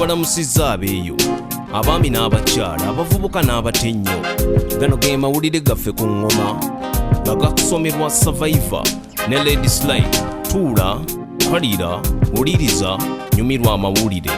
tubalamusizza abeeyo abaami n'abakyala abavubuka n'abatennyo. Gano ge mawulire gaffe ku ngoma nga gakusomerwa Survivor ne Lady Slide. Tuula, kalira, wuliriza, nyumirwa amawulire.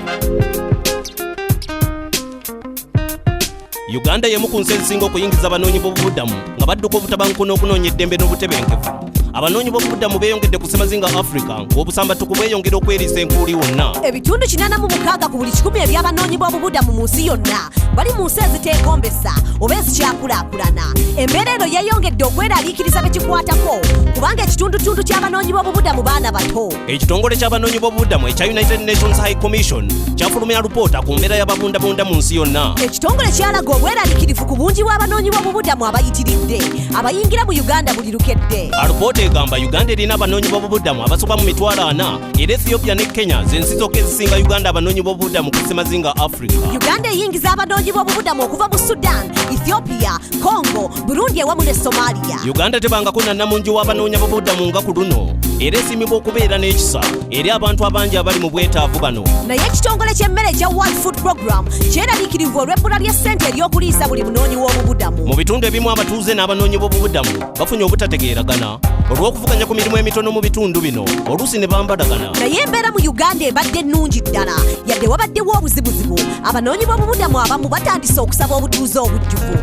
Uganda y'emu ku nsi ezisinga okuyingiza abanoonyi b'obubudamu nga badduka obutabanguko n'okunoonya eddembe n'obutebenkevu. Abanoonyi b'obubudamu beeyongedde ku Ssemazinga Africa ng'obusambattuku bweyongera okweriisa enkuuli wonna. Ebitundu 86 ku buli 100 eby'abanoonyi b'obubudamu mu nsi yonna bali mu nsi eziteegombesa oba ezikyakulaakulana. Embeera eno yeeyongedde okweraliikiriza bekikwatako kubanga ekitundutundu ky'abanoonyi b'obubudamu baana bato. Ekitongole ky'abanoonyi b'obubudamu ekya United Nations High Commission kyafulumya alipoota ku mbeera y'ababundabunda mu nsi yonna. Ekitongole kyalaga obweraliikirivu ku bungi bw'abanoonyi b'obubudamu abayitiridde abayingira mu Uganda buli lukedde. Alipoota egamba Uganda erina abanoonyi b'obubudamu abasoba mu mitwalo 4 era Ethiopia ne Kenya z'ensi zokka ezisinga Uganda abanoonyi b'obubudamu ku Ssemazinga Africa. Uganda eyingiza abanoonyi b'obubudamu okuva mu Sudan, Ethiopia, Congo, Burundi awamu ne Somalia. Uganda tebangako na nnamungi w'abanoonyi b'obubudamu nga ku luno era esiimibwa okubeera n'ekisa eri abantu abangi abali mu bwetaavu bano. Naye ekitongole ky'emmere ekya World Food Program kyeraliikirivu olw'ebbula ly'essente ery'okuliisa buli munoonyi w'obubudamu. Mu bitundu ebimu abatuuze n'abanoonyi b'obubudamu bafunye obutategeeragana olw'okuvuganya ku mirimu emitono mu bitundu bino oluusi ne bambalagana. Naye embeera mu Uganda ebadde ennungi ddala yadde wabaddewo obuzibuzibu abanoonyi b'obubudamu abamu batandise okusaba obutuuze obujjuvu.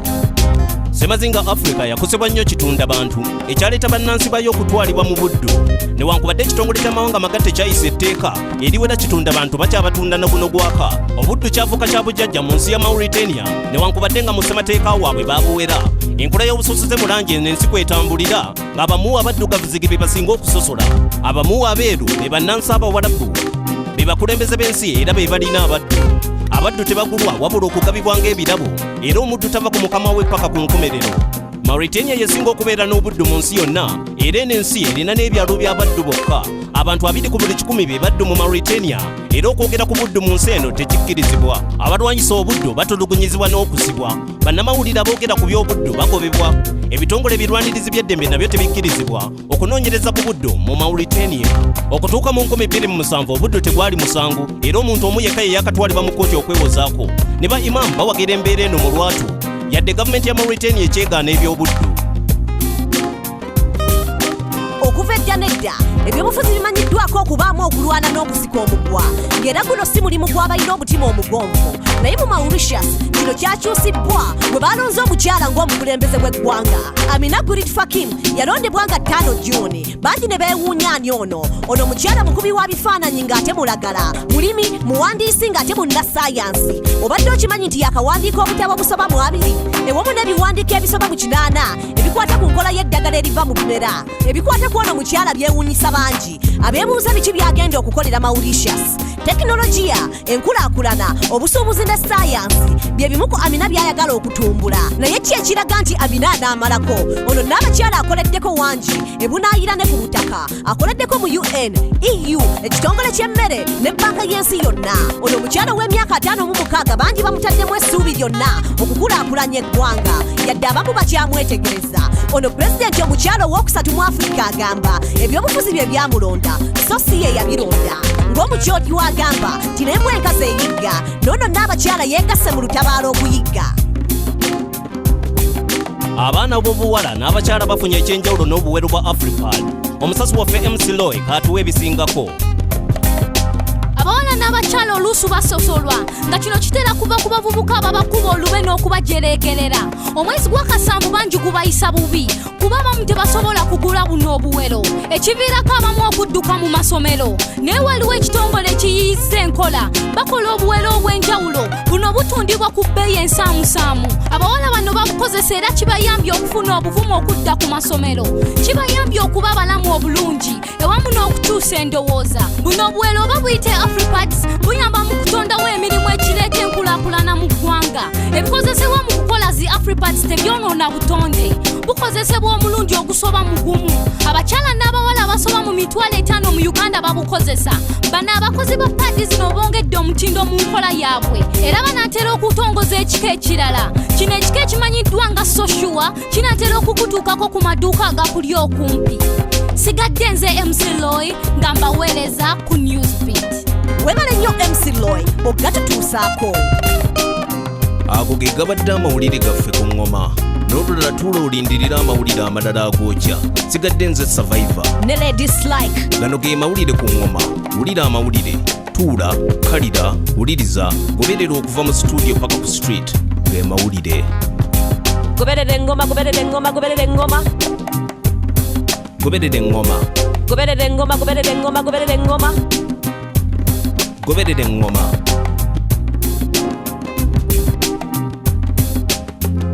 Ssemazinga Africa yakosebwa nnyo kitunda bantu ekyaleeta bannansi bayo okutwalibwa mu buddu. Newankubadde ekitongole ky'amawanga magatte kyayisa etteeka eriwera kitunda bantu bakyabatunda na guno gwaka. Obuddu kyafuuka kya bujjajja mu nsi ya Mauritania newankubadde nga mu ssemateeka waabwe baabuwera. Enkola y'obusosoze mu langi eno ensi kwetambulira ng'abamu abaddugavu zigi be basinga okusosola. Abamu abeeru be bannansi abawalabu be bakulembeze b'ensi era be balina abaddu. Abaddu tebagulwa wabula okugabibwa ng'ebirabo era omuddu tava ku mukama we paka ku nkomerero. Mauritania yesinga okubeera n'obuddu mu nsi yonna era eno ensi erina n'ebyalo by'abaddu bokka. Abantu 2 ku buli 100 be baddu mu Mauritania era okwogera ku buddu mu nsi eno tekikkirizibwa. Abalwanyisa obuddu batulugunyizibwa n'okusibwa. Bannamawulire aboogera ku by'obuddu bagobebwa. Ebitongole ebirwanirizi by'eddembe nabyo tebikkirizibwa okunoonyereza ku buddu mu Mauritania. Okutuuka mu 2007 obuddu tegwali musango era omuntu omu yekka ye yakatwalibwa mu kkooti okwewozaako. Ne ba imamu bawagira embeera eno mu lwatu yadde gavumenti ya Mauritania ekyegaana eby'obuddu. Okuva edda n'edda ebyobufuzi bimanyiddwako okubaamu okulwana n'okusika omugwa ng'era guno si mulimu gw'abalina omutima omugonvu. Naye mu Mauritius kino kyakyusibwa bwe balonze omukyala ng'omukulembeze w'eggwanga. Amina Gurit Fakim yalondebwa nga 5 Juni. Bangi ne beewuunya ani ono omukyala mukubi wa bifaananyi ng'ate mulagala, mulimi, muwandiisi ng'ate munnassaayansi. Obadde okimanyi nti yakawandiika obutabo busoma mu 2 ewamu n'ebiwandiiko ebisoba mu 8 ebikwata ku nkola y'eddagala eriva mu bimera. Ebikwata ku ono mukyala byewuunyisa bangi abeebuuza biki byagenda okukolera Mauritius. Tekinologiya, enkulaakulana, obusuubuzi ne ssaayansi bye bimu ku Amina by'ayagala okutumbula. Naye ki ekiraga nti Amina anaamalako? Ono n'abakyala akoleddeko wangi ebunaayira ne ku butaka. Akoleddeko mu UN, EU, ekitongole ky'emmere ne bbanka y'ensi yonna. Ono mukyala w'emyaka 56 bangi bamutaddemu essuubi lyonna okukulaakulanya eggwanga yadde abamu bakyamwetegereza. Ono pulezidenti omukyala ow'okusatu mu Afrika agamba ebyobufuzi bye byamulonda so si ye yabironda. Ng'omukyoti wagamba nti n'embwa enkazi eyigga n'ono n'abakyala yeegasse mu lutabaalo okuyigga. Abaana b'obuwala n'abakyala bafunye ekyenjawulo n'obuweeru bwa African. Omusasi waffe MC Loy kaatuwa ebisingako. Abawala n'abakyala oluusi basosolwa nga kino kitera kuva ku bavubuka ababakuba olube n'okubajereegerera. Omwezi gwa Kasanvu bangi gubayisa bubi kuba abamu tebasobola kugula buno obuwero ekiviirako abamu okudduka mu masomero. Naye waliwo ekitongole ekiyiyiza enkola bakola obuwero obw'enjawulo buno butundibwa ku bbeeyi ensaamusaamu. Abawala bano babukozesa era kibayambye okufuna obuvumu okudda ku masomero. Kibayambye okuba abalamu obulungi ewamu n'okukyusa endowooza. Buno obuwero oba buyite AfriPads buyamba mu kutondawo emirimu ekireeta enkulaakulana mu ggwanga. Ebikozesebwa mu kukola zi AfriPads tebyonoona butonde, bukozesebwa omulundi ogusoba mu gumu. Abakyala n'abawala abasoba mu 5,000 mu Uganda babukozesa. Bano abakozi ba paadi zino bongedde omutindo mu nkola yaabwe era banaatera okutongoza ekika ekirala. Kino ekika ekimanyiddwa nga Soshua kinaatera okukutuukako ku maduuka agakuli okumpi. Sigadde nze MC Loy nga mbaweereza ku Newsbeat. Webale nnyo MC Loy. boy ogatutuusaako. ago ge gabadde amawulire gaffe ku ŋŋoma n'olulala tuula olindirira amawulire amalala agookya. sigadde nze survivor ne Ladylike. gano ge mawulire ku ŋŋoma. wulira amawulire, tuula, kalira, wuliriza, goberera okuva mu studio paka ku street. ge mawulire. Goberera engoma, goberera engoma, goberera engoma. goberera eŋŋoma. Goberera engoma, goberera engoma, goberera engoma. goberera eŋŋoma.